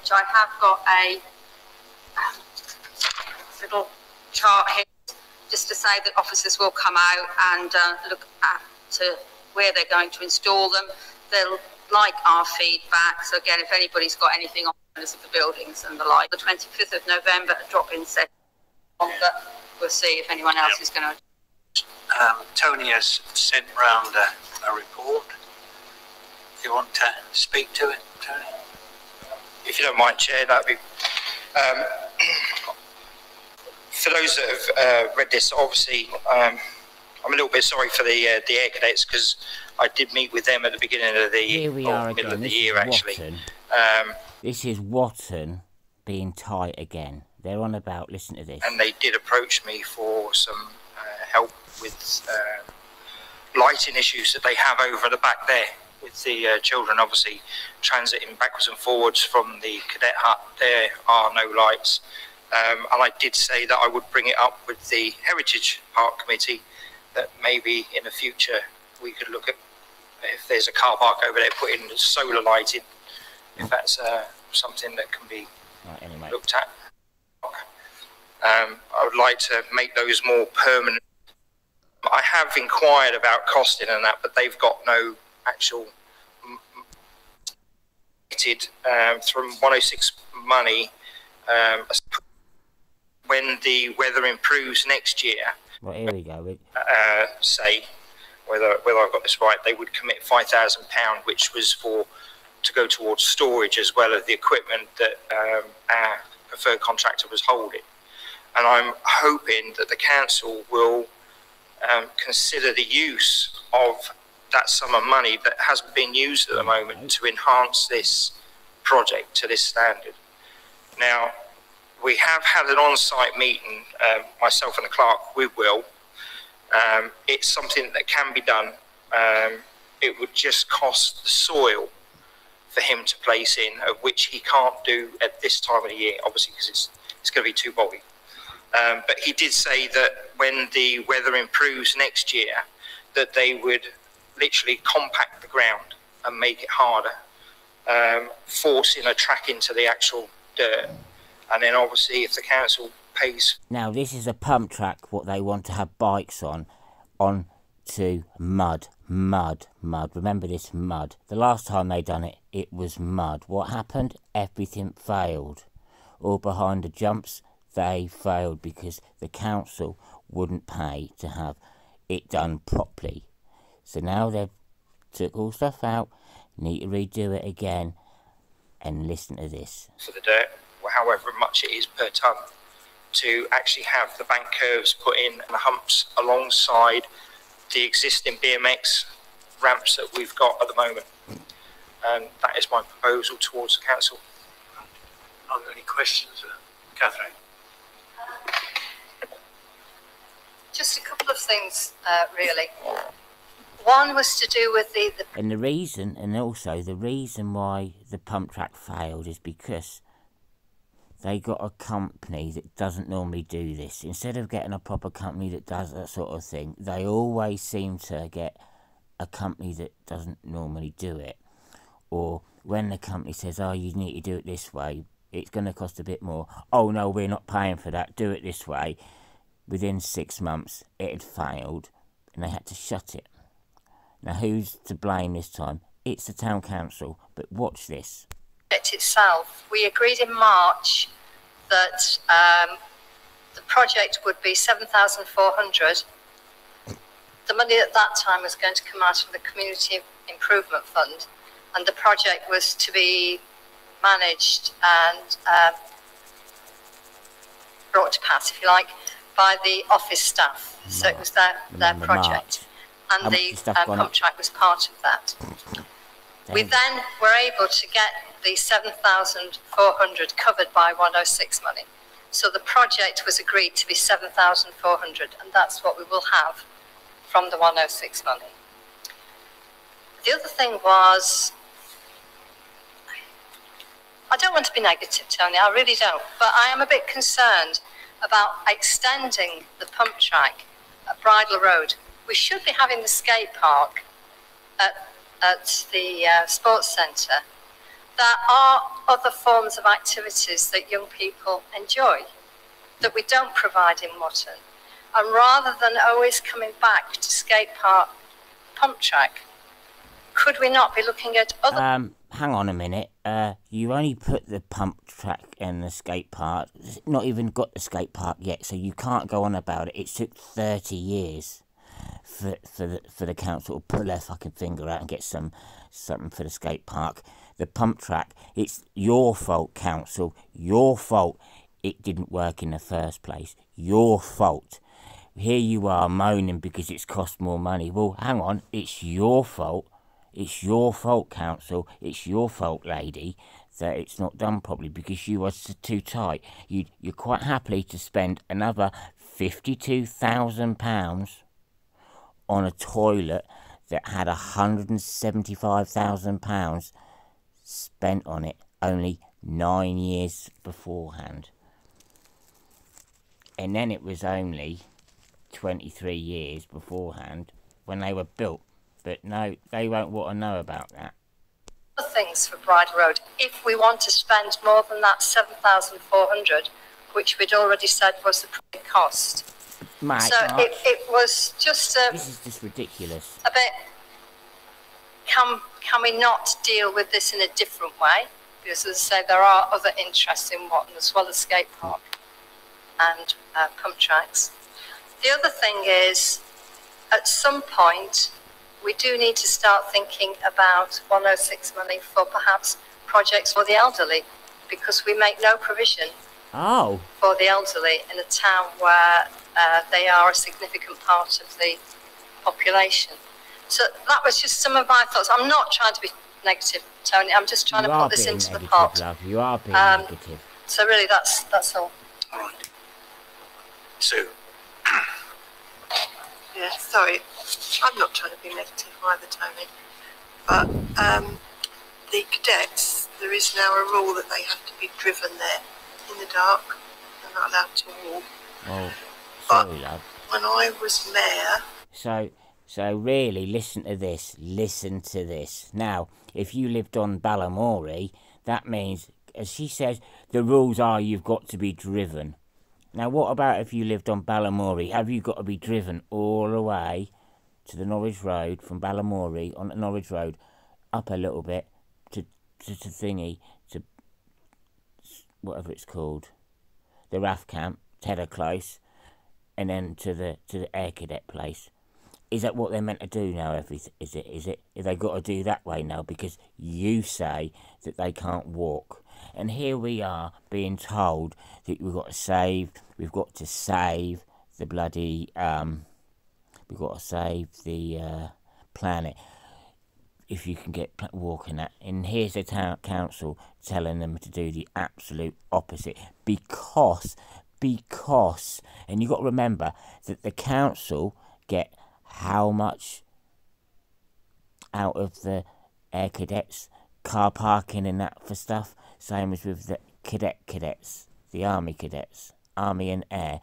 which I have got a little chart here just to say that officers will come out and look at where they're going to install them. They'll like our feedback. So again, if anybody's got anything on of the buildings and the like, the 25th of November, a drop-in session. We'll see if anyone else is going to. Tony has sent round a report. Do you want to speak to it, Tony? If you don't mind, Chair, that'd be. For those that have read this, obviously, I'm a little bit sorry for the Air Cadets, because I did meet with them at the beginning of the Here we are middle again. of the This year, is actually. Watton. This is Watton being tight again. They're on about, listen to this. And they did approach me for some help with lighting issues that they have over the back there, with the children obviously transiting backwards and forwards from the cadet hut. There are no lights. And I did say that I would bring it up with the Heritage Park Committee, that maybe in the future we could look at, if there's a car park over there, put in solar lighting, if that's something that can be looked at. I would like to make those more permanent. I have inquired about costing and that, but they've got no actual from 106 money. When the weather improves next year, well, here we go. Say whether I've got this right, they would commit £5,000, which was to go towards storage as well as the equipment that our preferred contractor was holding. And I'm hoping that the council will consider the use of that sum of money that hasn't been used at the moment to enhance this project to this standard. Now, we have had an on-site meeting, myself and the clerk, with Will. It's something that can be done. It would just cost the soil for him to place in, of which he can't do at this time of the year, obviously, because it's going to be too boggy. But he did say that when the weather improves next year, that they would literally compact the ground and make it harder, forcing a track into the actual dirt. And then obviously if the council pays... Now this is a pump track, what they want to have bikes on to mud. Remember this, mud. The last time they done it, it was mud. What happened? Everything failed. All behind the jumps, they failed because the council wouldn't pay to have it done properly. So now they've took all stuff out, need to redo it again, and listen to this. For the dirt, however much it is per tonne, to actually have the bank curves put in and the humps alongside the existing BMX ramps that we've got at the moment. And that is my proposal towards the council. Are there any questions, Catherine? Just a couple of things, really. One was to do with the... And the reason, and also the reason why the pump track failed is because they got a company that doesn't normally do this. Instead of getting a proper company that does that sort of thing, they always seem to get a company that doesn't normally do it. Or when the company says, oh, you need to do it this way, it's going to cost a bit more. Oh, no, we're not paying for that. Do it this way. Within 6 months, it had failed, and they had to shut it. Now, who's to blame this time? It's the town council, but watch this. Itself, we agreed in March that the project would be 7,400. The money at that time was going to come out of the Community Improvement Fund, and the project was to be managed and brought to pass, if you like, by the office staff. So it was their project. And the contract was part of that. We then were able to get the 7,400 covered by 106 money. So the project was agreed to be 7,400, and that's what we will have from the 106 money. The other thing was, I don't want to be negative, Tony, I really don't, but I am a bit concerned about extending the pump track at Bridle Road. We should be having the skate park at the sports centre there are other forms of activities that young people enjoy that we don't provide in Watton. And rather than always coming back to skate park, pump track, could we not be looking at other... Hang on a minute. You only put the pump track and the skate park. Not even got the skate park yet, so you can't go on about it. It took 30 years for the council to pull their fucking finger out and get something for the skate park. The pump track, it's your fault, council. Your fault it didn't work in the first place. Your fault. Here you are moaning because it's cost more money. Well, hang on. It's your fault. It's your fault, council. It's your fault, lady, that it's not done properly because you are too tight. You're quite happily to spend another £52,000 on a toilet that had £175,000 spent on it only 9 years beforehand. And then it was only 23 years beforehand when they were built. But no, they won't want to know about that. Other things for Bride Road, if we want to spend more than that 7,400, which we'd already said was the cost. Mate, so it was just this is just ridiculous. A bit. Can we not deal with this in a different way? Because as I say, there are other interests in Watton as well as skate park and pump tracks. The other thing is, at some point, we do need to start thinking about 106 money for perhaps projects for the elderly, because we make no provision for the elderly in a town where they are a significant part of the population. So that was just some of my thoughts. I'm not trying to be negative, Tony. I'm just trying to put this into the pot. Love. You are being negative. So really, that's all. All right. Sue. Yeah, sorry. I'm not trying to be negative either, Tony. But the cadets, there is now a rule that they have to be driven there in the dark. They're not allowed to walk. Oh, sorry, love. When I was mayor... So really, listen to this. Listen to this. Now, if you lived on Balamory, that means, as she says, the rules are you've got to be driven. Now, what about if you lived on Balamory? Have you got to be driven all the way to the Norwich Road, from Balamory on the Norwich Road, up a little bit to thingy, to whatever it's called, the RAF camp, Tedder Close, and then to the Air Cadet place? Is that what they're meant to do now? Is it? Have they got to do that way now because you say that they can't walk? And here we are being told that we've got to save the bloody, we've got to save the planet if you can get walking that. And here's the town council telling them to do the absolute opposite because, and you've got to remember that the council get how much out of the Air Cadets, car parking and that for stuff? Same as with the cadets, the Army cadets, Army and Air.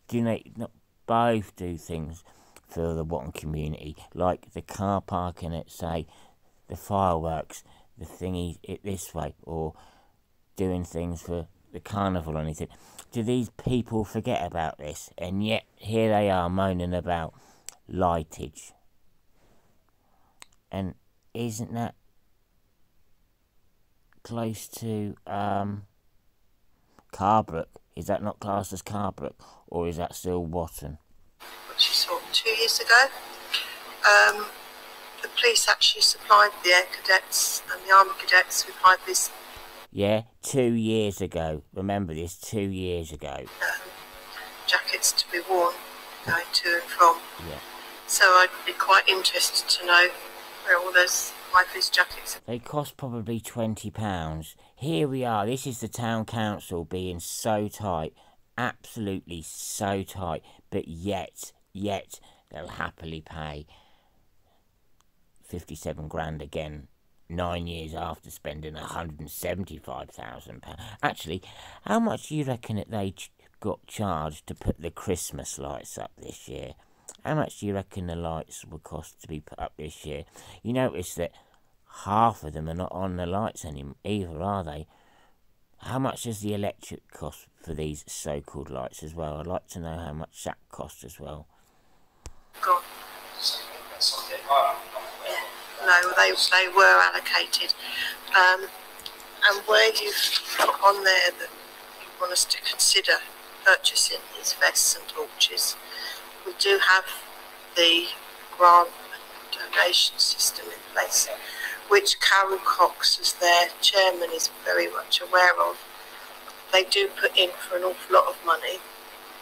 Do they not both do things for the Watton community, like the car parking at, say, the fireworks, the thingy it this way, or doing things for the carnival or anything? Do these people forget about this? And yet here they are moaning about lightage. And isn't that close to Carbrook? Is that not classed as Carbrook, or is that still Watton? What she saw 2 years ago. The police actually supplied the Air Cadets and the Army Cadets with high vis. Yeah, 2 years ago. Remember this, 2 years ago. Jackets to be worn going to and from. Yeah. So I'd be quite interested to know where all those high-vis jackets are. They cost probably £20. Here we are. This is the town council being so tight. Absolutely so tight. But yet, they'll happily pay 57 grand again 9 years after spending £175,000. Actually, how much do you reckon that they got charged to put the Christmas lights up this year? How much do you reckon the lights will cost to be put up this year? You notice that half of them are not on the lights anymore either, are they? How much does the electric cost for these so-called lights as well? I'd like to know how much that costs as well. Gone. No, they were allocated. And where you've put on there that you want us to consider purchasing these vests and torches, we do have the grant and donation system in place, which Carol Cox, as their chairman, is very much aware of. They do put in for an awful lot of money,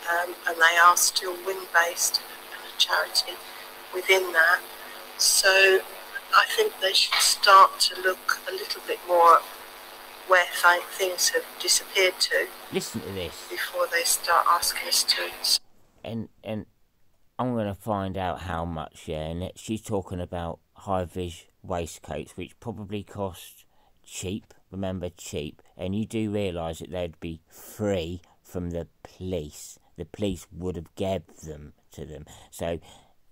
and they are still wind-based and a charity within that. So I think they should start to look a little bit more at where things have disappeared to. Listen to this. Before they start asking us to. And I'm going to find out how much, yeah, and she's talking about high-vis waistcoats, which probably cost cheap, remember cheap, and you do realise that they'd be free from the police. The police would have given them to them, so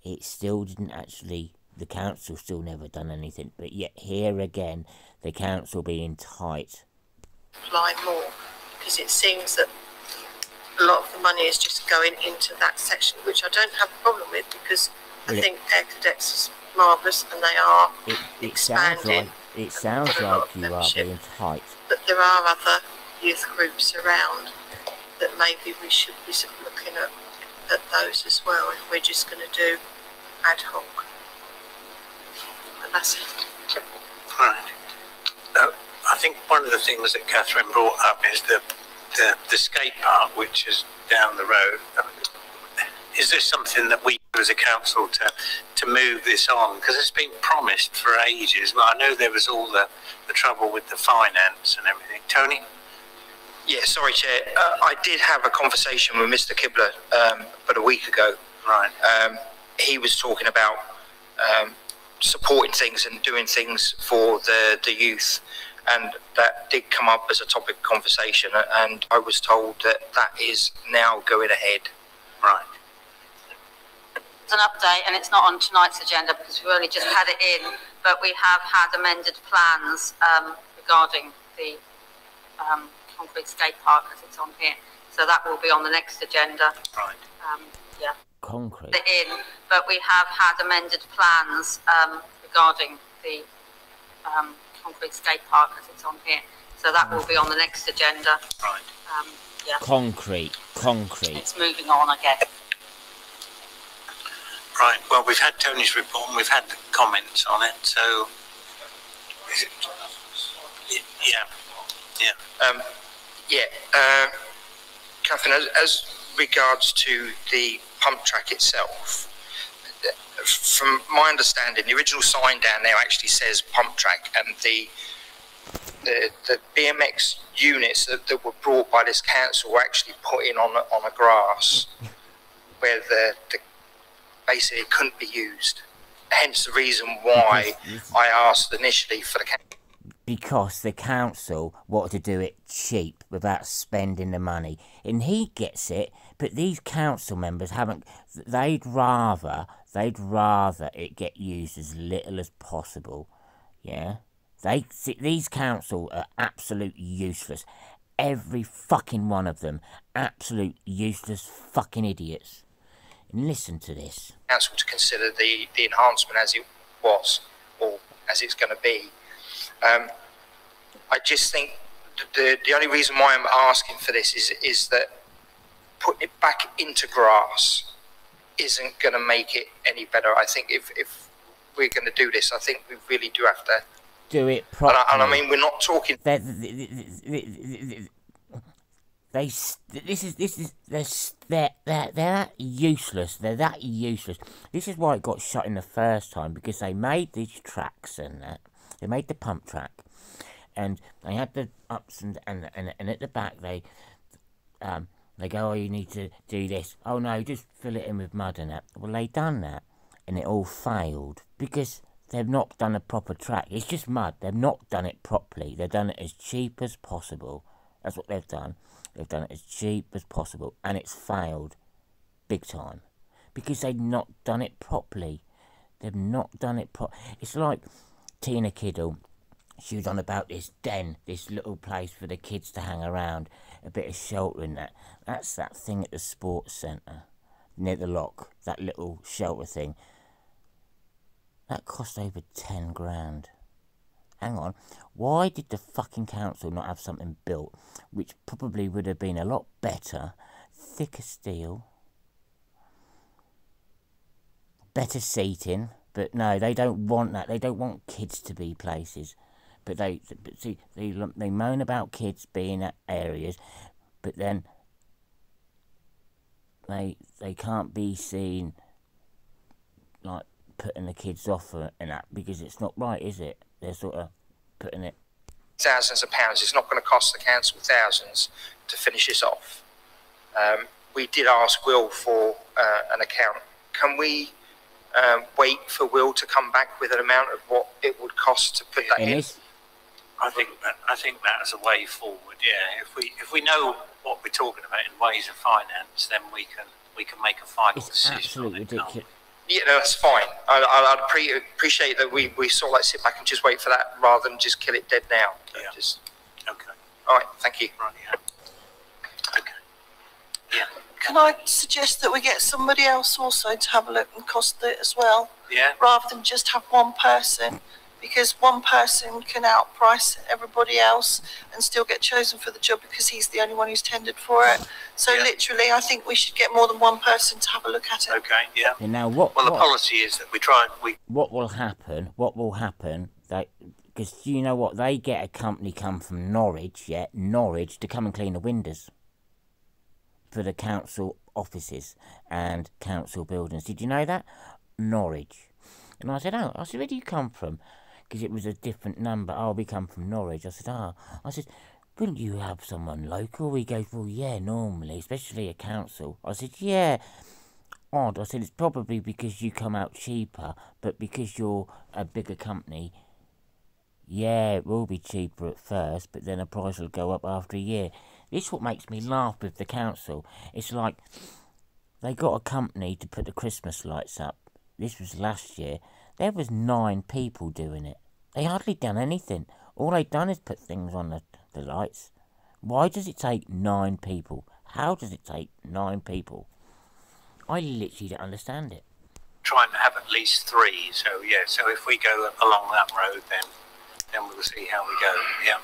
it still didn't actually, the council still never done anything, but yet here again, the council being tight. Apply more, because it seems that a lot of the money is just going into that section, which I don't have a problem with, because I think Air Cadets is marvellous and they are expanding. It sounds like you are being tight. But there are other youth groups around that maybe we should be sort of looking at those as well, if we're just going to do ad hoc. And that's it. Right. I think one of the things that Catherine brought up is the skate park, which is down the road. Is this something that we do as a council to move this on? Because it's been promised for ages. Well, I know there was all the trouble with the finance and everything. Tony? Yeah, sorry, Chair. I did have a conversation with Mr. Kibler about a week ago. Right. He was talking about supporting things and doing things for the youth, and that did come up as a topic of conversation, and I was told that is now going ahead. Right. It's an update, and it's not on tonight's agenda because we've only just had it in, but we have had amended plans regarding the concrete skate park as it's on here. So that will be on the next agenda. Right. Yeah. Concrete. In, but we have had amended plans regarding the concrete skate park as it's on here. So that will be on the next agenda. Right. Yeah. Concrete. It's moving on, I guess. Right. Well, we've had Tony's report and we've had the comments on it. So, is it? Yeah. Catherine, as regards to the pump track itself, from my understanding, the original sign down there actually says pump track, and the BMX units that were brought by this council were actually put in on a grass where the basically couldn't be used. Hence the reason why I asked initially for the council. Because the council wanted to do it cheap without spending the money. And he gets it, but these council members haven't. They'd rather it get used as little as possible. Yeah? These council are absolute useless. Every fucking one of them. Absolute useless fucking idiots. And listen to this. Council to consider the enhancement as it was, or as it's going to be. I just think the only reason why I'm asking for this is that putting it back into grass isn't going to make it any better. I think if we're going to do this, I think we really do have to do it properly. And I mean, we're not talking. They're that useless. They're that useless. This is why it got shut in the first time, because they made these tracks and that. They made the pump track, and they had the ups and at the back they go, oh, you need to do this. Oh no, just fill it in with mud and that. Well, they done that, and it all failed because they've not done a proper track. It's just mud. They've not done it properly. They've done it as cheap as possible. That's what they've done. They've done it as cheap as possible, and it's failed big time because they've not done it properly. They've not done it It's like Tina Kiddle, she was on about this den, this little place for the kids to hang around, a bit of shelter in that. That's that thing at the sports centre, near the lock, that little shelter thing. That cost over 10 grand. Hang on, why did the fucking council not have something built which probably would have been a lot better, thicker steel, better seating? But no, they don't want that. They don't want kids to be places. But they moan about kids being at areas, but then they can't be seen like putting the kids off and that, because it's not right, is it? They're sort of putting it. Thousands of pounds. It's not going to cost the council thousands to finish this off. We did ask Will for an account. Can we wait for Will to come back with an amount of what it would cost to put that in? I think that's a way forward. Yeah, if we know what we're talking about in ways of finance, then we can make a final decision. It's absolutely ridiculous. Yeah, no, that's fine. I'd appreciate that we sort of like sit back and just wait for that rather than just kill it dead now. Yeah. Just... Okay. All right. Thank you. Right. Yeah. Okay. Yeah. Can I suggest that we get somebody else also to have a look and cost it as well? Yeah. Rather than just have one person, because one person can outprice everybody else and still get chosen for the job because he's the only one who's tendered for it. So literally, I think we should get more than one person to have a look at it. Okay. Yeah. And now the policy is that we try and What will happen? Because you know what, they get a company come from Norwich to come and clean the windows for the council offices and council buildings. Did you know that? Norwich. And I said, where do you come from? Because it was a different number. Oh, we come from Norwich. I said, I said, wouldn't you have someone local? He goes, well, yeah, normally, especially a council. I said, yeah, odd. I said, it's probably because you come out cheaper, but because you're a bigger company, yeah, it will be cheaper at first, but then the price will go up after a year. This is what makes me laugh with the council. It's like they got a company to put the Christmas lights up. This was last year. There was 9 people doing it. They hardly done anything. All they done is put things on the lights. Why does it take 9 people? How does it take 9 people? I literally don't understand it. Trying to have at least 3. So yeah. So if we go along that road, then we'll see how we go. Yeah.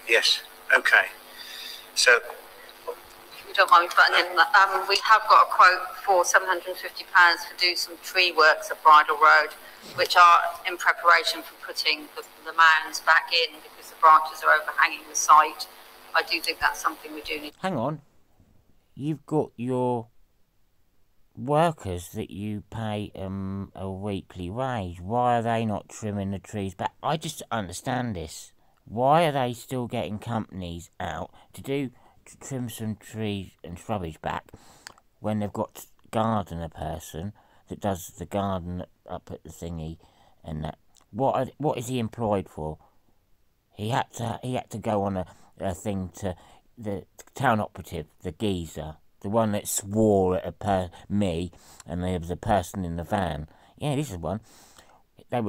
Yes. Okay. So. If you don't mind me putting in, we have got a quote for £750 to do some tree works at Bridle Road, which are in preparation for putting the mounds back in because the branches are overhanging the site. I do think that's something we do need. Hang on. You've got your workers that you pay a weekly wage. Why are they not trimming the trees back? I just understand this. Why are they still getting companies out to trim some trees and shrubage back when they've got gardener person that does the garden up at the thingy and that? What is he employed for? He had to go on a thing to the town operative, the geezer, the one that swore at me, and there was a person in the van. Yeah, this is one. They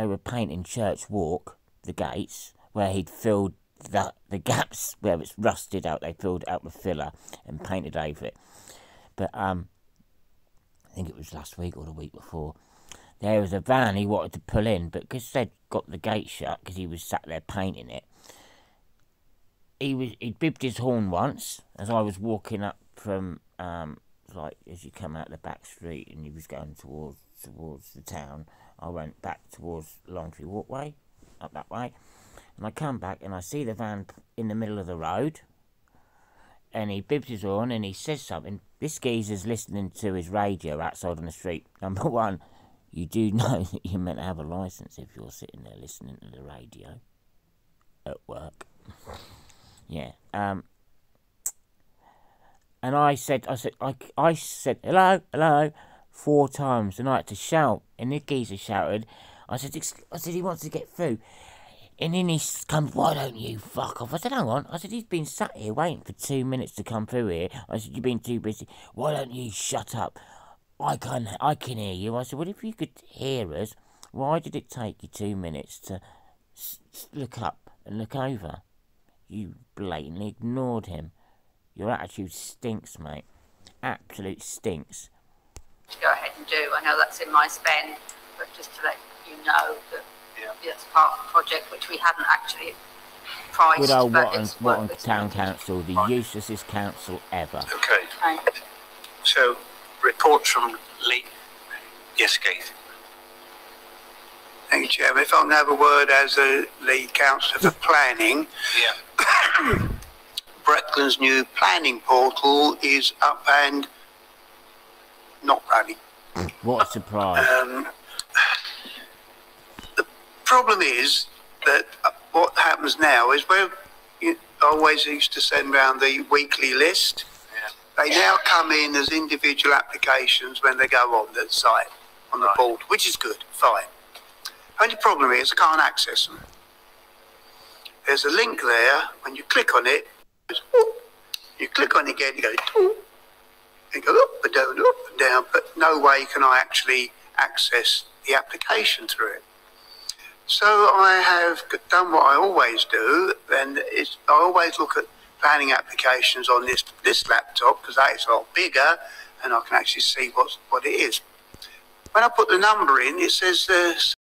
were painting Church Walk, the gates, where he'd filled the gaps where it's rusted out. They filled it out with filler and painted over it. But I think it was last week or the week before. There was a van he wanted to pull in, but because they'd got the gate shut, because he was sat there painting it, he'd bibbed his horn once as I was walking up from like as you come out the back street and he was going towards the town. I went back towards Laundry Walkway, up that way, and I come back and I see the van in the middle of the road, and he bibs his horn and he says something. This geezer's listening to his radio outside on the street. Number one, you do know that you're meant to have a licence if you're sitting there listening to the radio at work. Yeah. And I said, hello, 4 times, and I had to shout, and the geezer shouted. I said, he wants to get through. And then he comes, why don't you fuck off? I said, hang on. I said, he's been sat here waiting for 2 minutes to come through here. I said, you've been too busy. Why don't you shut up? I can hear you. I said, well, if you could hear us, why did it take you 2 minutes to look up and look over? You blatantly ignored him. Your attitude stinks, mate. Absolute stinks. To go ahead and do. I know that's in my spend, but just to let you know that that's part of the project which we hadn't actually priced. Good old Watton Town Council, the uselessest council ever. Okay. So, reports from Lee. Yes, Keith. Thank you, Chairman. If I can have a word as a lead councillor for planning. Yeah. Breckland's new planning portal is up and not running. What a surprise. The problem is that what happens now is where you always used to send round the weekly list. They now come in as individual applications when they go on the site, on the board, which is good, fine. Only problem is I can't access them. There's a link there, when you click on it, goes, you click on it again, you go, and go up and down, but no way can I actually access the application through it. So I have done what I always do, and I always look at planning applications on this laptop, because that is a lot bigger and I can actually see what it is. When I put the number in, it says